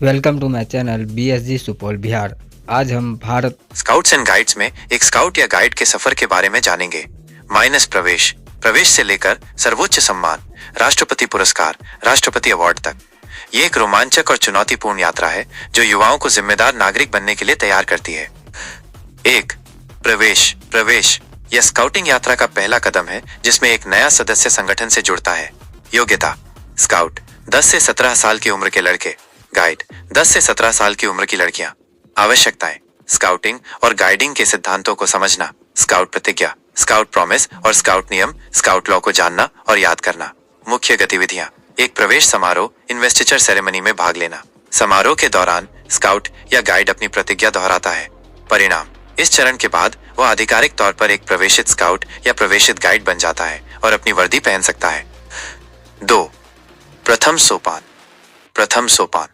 Welcome to my channel BSG Supaul Bihar. आज हम Bharat scouts and guides में एक स्काउट या गाइड के सफर के बारे में जानेंगे। माइनस प्रवेश, प्रवेश से लेकर सर्वोच्च सम्मान, राष्ट्रपति पुरस्कार, राष्ट्रपति अवार्ड तक। ये एक रोमांचक और चुनौतीपूर्ण यात्रा है जो युवाओं को जिम्मेदार नागरिक बनने के लिए तैयार करती है। 1. प्रवेश। प्रवेश यह स्काउटिंग यात्रा का पहला कदम है जिसमें एक नया सदस्य संगठन से जुड़ता है। योग्यता: स्काउट 10 से 17 साल की उम्र के लड़के, गाइड 10 से 17 साल की उम्र की लड़कियां। आवश्यकताएं: स्काउटिंग और गाइडिंग के सिद्धांतों को समझना, स्काउट प्रतिज्ञा, स्काउट प्रॉमिस और स्काउट नियम, स्काउट लॉ को जानना और याद करना। मुख्य गतिविधियां: एक प्रवेश समारोह, इन्वेस्टिचर सेरेमनी में भाग लेना। समारोह के दौरान स्काउट या गाइड अपनी प्रतिज्ञा दोहराता है। परिणाम: इस चरण के बाद वह आधिकारिक तौर पर एक प्रवेशित स्काउट या प्रवेशित गाइड बन जाता है और अपनी वर्दी पहन सकता है। 2. प्रथम सोपान। प्रथम सोपान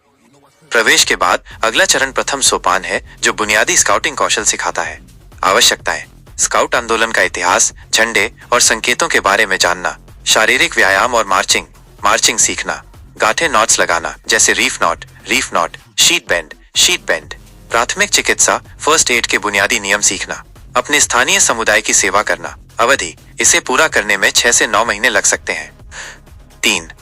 प्रवेश के बाद अगला चरण प्रथम सोपान है जो बुनियादी स्काउटिंग कौशल सिखाता है। आवश्यकताएं: स्काउट आंदोलन का इतिहास, झंडे और संकेतों के बारे में जानना, शारीरिक व्यायाम और मार्चिंग, मार्चिंग सीखना, गांठें नॉट्स लगाना जैसे रीफ नॉट, शीट बेंड, प्राथमिक चिकित्सा, फर्स्ट एड के बुनियादी नियम सीखना, अपने स्थानीय समुदाय की सेवा करना। अवधि: इसे पूरा करने में 6 से 9 महीने लग सकते हैं। 3.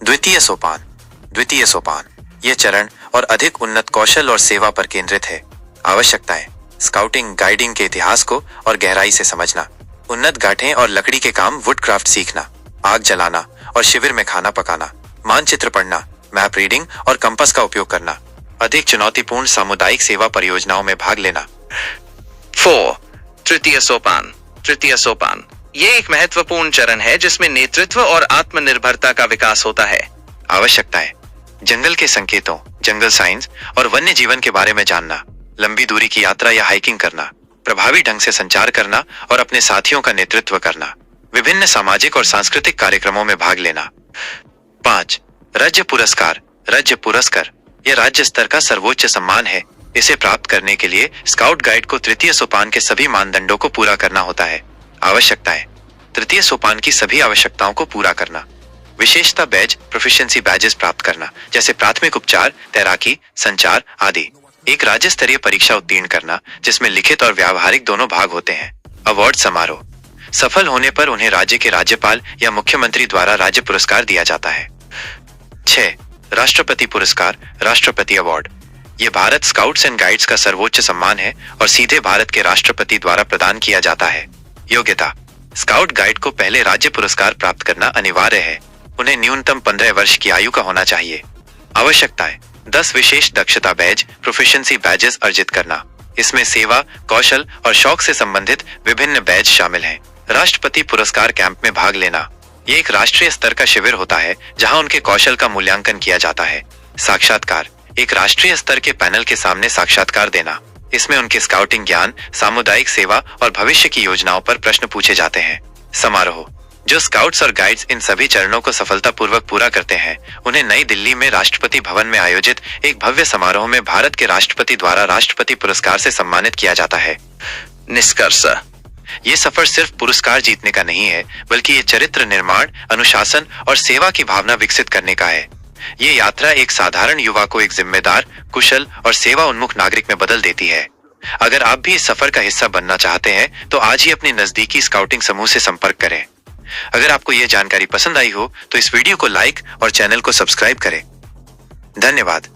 द्वितीय सोपान। द्वितीय सोपान यह चरण और अधिक उन्नत कौशल और सेवा पर केंद्रित है। आवश्यकताएं: स्काउटिंग गाइडिंग के इतिहास को और गहराई से समझना, उन्नत गांठें और लकड़ी के काम वुडक्राफ्ट सीखना, आग जलाना और शिविर में खाना पकाना, मानचित्र पढ़ना, मैप रीडिंग और कंपास का उपयोग करना, अधिक चुनौतीपूर्ण सामुदायिक सेवा परियोजनाओं में भाग लेना। 4. तृतीय सोपान। तृतीय सोपान ये एक महत्वपूर्ण चरण है जिसमें नेतृत्व और आत्मनिर्भरता का विकास होता है। आवश्यकताएं: जंगल के संकेतों, जंगल साइंस और वन्य जीवन के बारे में जानना, लंबी दूरी की यात्रा या हाइकिंग करना, प्रभावी ढंग से संचार करना और अपने साथियों का नेतृत्व करना, विभिन्न सामाजिक और सांस्कृतिक कार्यक्रमों में भाग लेना। 5. राज्य पुरस्कार। राज्य पुरस्कार यह राज्य स्तर का सर्वोच्च सम्मान है। इसे प्राप्त करने के लिए स्काउट गाइड को तृतीय सोपान के सभी मानदंडों को पूरा करना होता है। आवश्यकताएं: तृतीय सोपान की सभी आवश्यकताओं को पूरा करना, विशेषता बैज, प्रोफिशिएंसी बैजेस प्राप्त करना जैसे प्राथमिक उपचार, तैराकी, संचार आदि। एक राज्य स्तरीय परीक्षा उत्तीर्ण करना जिसमें लिखित और व्यावहारिक दोनों भाग होते हैं। अवार्ड समारोह सफल होने पर उन्हें राज्य के राज्यपाल या मुख्यमंत्री द्वारा राज्य पुरस्कार दिया जाता है। 6. राष्ट्रपति पुरस्कार, राष्ट्रपति अवार्ड ये भारत स्काउट्स एंड गाइड्स का सर्वोच्च सम्मान है और सीधे भारत के राष्ट्रपति द्वारा प्रदान किया जाता है। योग्यता: स्काउट गाइड को पहले राज्य पुरस्कार प्राप्त करना अनिवार्य है। उन्हें न्यूनतम 15 वर्ष की आयु का होना चाहिए। आवश्यकताएं: 10 विशेष दक्षता बैज, प्रोफिशिएंसी बैजेस अर्जित करना। इसमें सेवा, कौशल और शौक से संबंधित विभिन्न बैज शामिल हैं। राष्ट्रपति पुरस्कार कैंप में भाग लेना ये एक राष्ट्रीय स्तर का शिविर होता है जहां उनके कौशल का मूल्यांकन किया जाता है। साक्षात्कार एक राष्ट्रीय स्तर के पैनल के सामने साक्षात्कार देना। इसमें उनके स्काउटिंग ज्ञान, सामुदायिक सेवा और भविष्य की योजनाओं पर प्रश्न पूछे जाते हैं। समारोह जो स्काउट्स और गाइड्स इन सभी चरणों को सफलतापूर्वक पूरा करते हैं उन्हें नई दिल्ली में राष्ट्रपति भवन में आयोजित एक भव्य समारोह में भारत के राष्ट्रपति द्वारा राष्ट्रपति पुरस्कार से सम्मानित किया जाता है। निष्कर्ष: ये सफर सिर्फ पुरस्कार जीतने का नहीं है बल्कि ये चरित्र निर्माण, अनुशासन और सेवा की भावना विकसित करने का है। ये यात्रा एक साधारण युवा को एक जिम्मेदार, कुशल और सेवा उन्मुख नागरिक में बदल देती है। अगर आप भी इस सफर का हिस्सा बनना चाहते हैं तो आज ही अपने नजदीकी स्काउटिंग समूह से संपर्क करें। अगर आपको यह जानकारी पसंद आई हो तो इस वीडियो को लाइक और चैनल को सब्सक्राइब करें। धन्यवाद।